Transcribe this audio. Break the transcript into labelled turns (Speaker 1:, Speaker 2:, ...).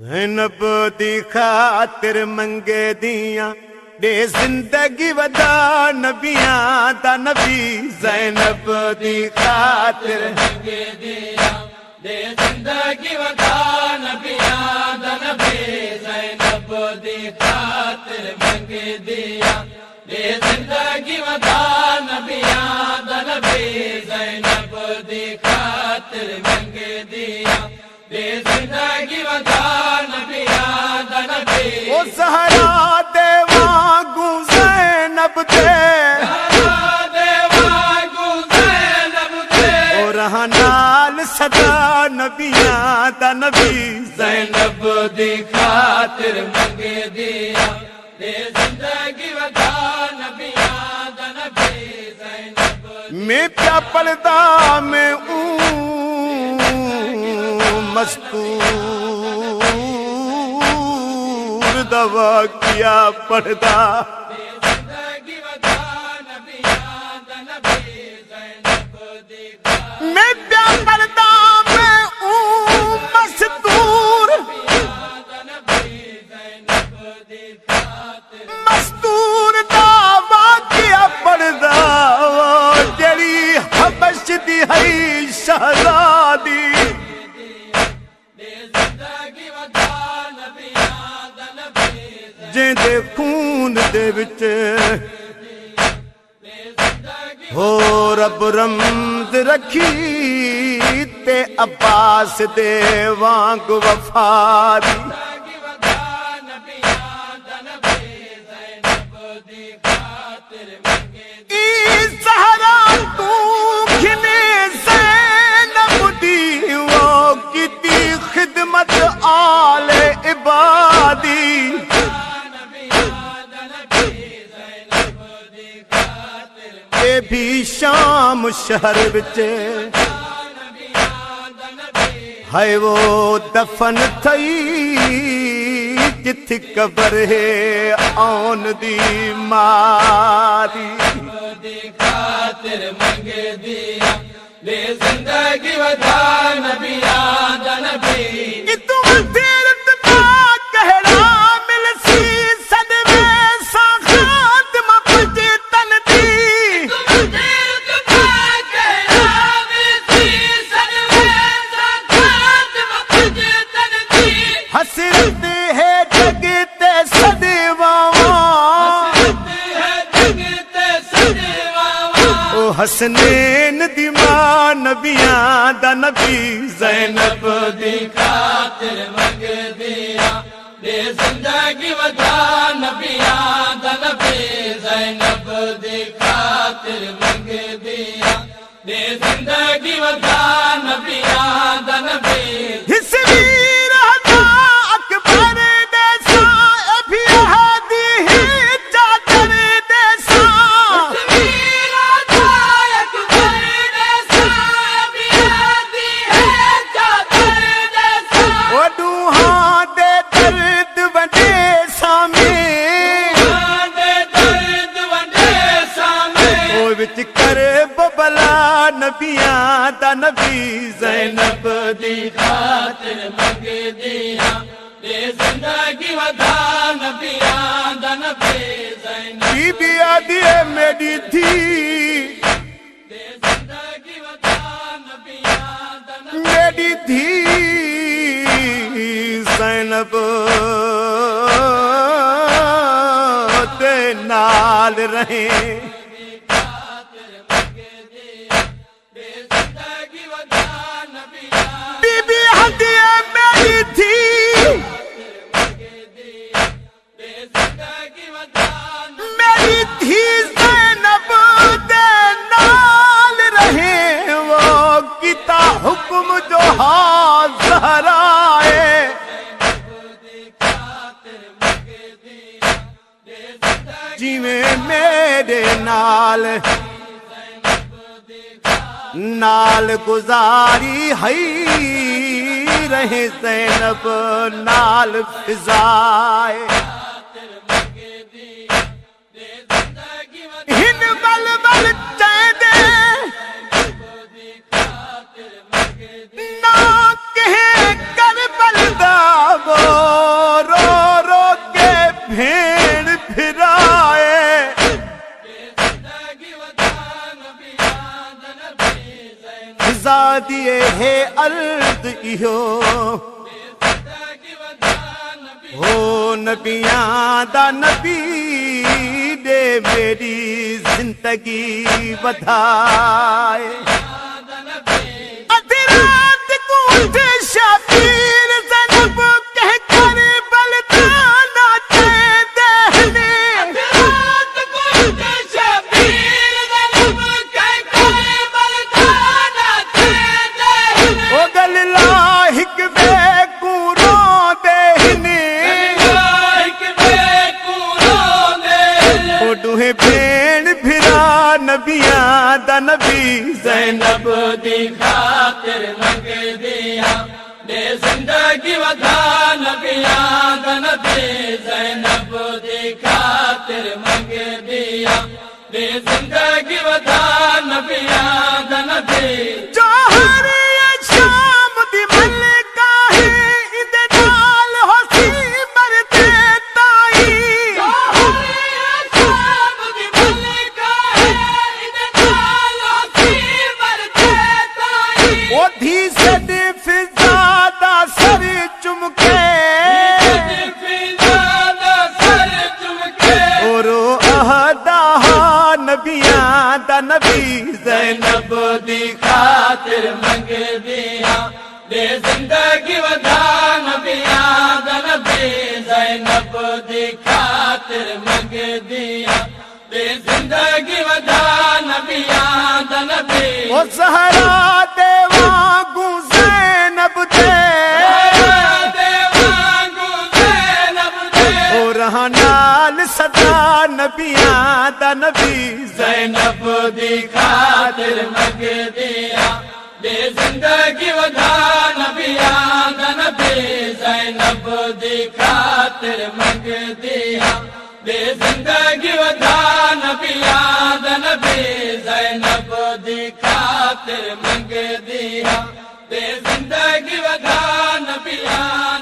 Speaker 1: ज़ैनब दी खातिर मंगे दियां दे जिंदगी वदा नबियां दा नबी। ज़ैनब दी खातिर
Speaker 2: मंगे दियां दे जिंदगी वदा नबियां दा नबी। ज़ैनब दी खातिर मंगे दियां दे जिंदगी वदा नबियां दा नबी। ज़ैनब दी खातिर मंगे दियां दे जिंदगी वदा नबियां दा नबी।
Speaker 1: ओ ज़हरा दे वांगू ज़ैनब दे, ओ रहा नाल सदा नबियां दा नबी।
Speaker 2: ज़ैनब दी खातिर मंगे दियां दे जिंदगी वदा नबियां दा नबी। ज़ैनब
Speaker 1: मैं क्या पढ़दा मैं मस्तूर दवा किया पढ़दा।
Speaker 2: जिंदगी वदा नबियां दा नबी। ज़ैनब दी
Speaker 1: मैं क्या पढ़दा मैं मस्तूर मस्तूर दवा किया पढ़दा। जड़ी हबश दी है शहजादी जेंदे खून दे विच हो रब रमज रखी ते अब्बास दे वांग वफा दी। ई ज़हरा तू खिने ज़ैनब दी वो कीती खिदमत आले इबादी। ये भी शाम शहर विच है वो दफन थई जिथे कबर है आन दी मारी।
Speaker 2: खातिर मंगे दियां दे जिंदगी वदा नबियां दा नबी।
Speaker 1: तुम तीरथ पा कहड़ा मिलसी सदवे सा खात्मा पजे तन दी। हसरत है जगते सदेवावा ओ हसनैन दी मां नबियां दा नबी। ज़ैनब
Speaker 2: दी खातिर मंगे दियां दे जिंदगी वदा नबियां दा नबी। ज़ैनब दी खातिर मंगे दियां दे जिंदगी वदा नबियां दा नबी।
Speaker 1: करे बबला नबियां दा नबी।
Speaker 2: ज़ैनब दी खातिर मंगे दियां दे जिंदगी वदा नबियां दा नबी। ज़ैनब
Speaker 1: बीबी आदि मेरी थी
Speaker 2: दे जिंदगी वदा नबियां दा नबी।
Speaker 1: मेरी थी ज़ैनब ते नाल रहे। बीबी हदिया मेरी थी मेरी थी ज़ैनब दे नाल रहे। वो किता हुक्म जो ज़हराए जिवें मेरे नाल गुजारी है रहे। ज़ैनब नाल फिजाए हिन बल बल चैदे ना कहे कर बलदा वो अर्द इहो हो नबियां दा नबी दे मेरी जिंदगी वधाए अधी रात को उठे शबीर ज़ैनब कह कर बलदाना दे देने
Speaker 2: रात को उठे शबीर ज़ैनब कह कर बलदाना दे देने
Speaker 1: ओ गल लाहिक बेकूरो देने ओ दुहे भेण भिरा नबियां दा नबी
Speaker 2: ज़ैनब दी खातिर मंगदियां दे जिंदगी वधा नबियां दा नबी ज़ैनब दी खातिर मंगदियां दे जिंदगी वधा नबियां दा नबी
Speaker 1: जोहर ये शाम दी मलका है इदे नाल होसी मरदे ताई ओधी सद फिजा दा सर चुमके ओरो अहदा नबियां दा नबी
Speaker 2: ज़ैनब दी खातिर मंगदियां दे जिंदगी वधा नबियां दा नबी ज़ैनब दी खातिर मंगदियां दे जिंदगी वधा नबियां दा नबी
Speaker 1: ओ सहरा दे वांगू ज़ैनब दे ओ रहनाल सदा नबियां दा नबी
Speaker 2: ज़ैनब दी खातिर मंगदियां दे जिंदगी वधा नबियां दा नबी ज़ैनब दी खातिर मंगदियां दे जिंदगी वधा नबियां दा नबी ज़ैनब दी खातिर मंगदियां दे जिंदगी वधा नबियां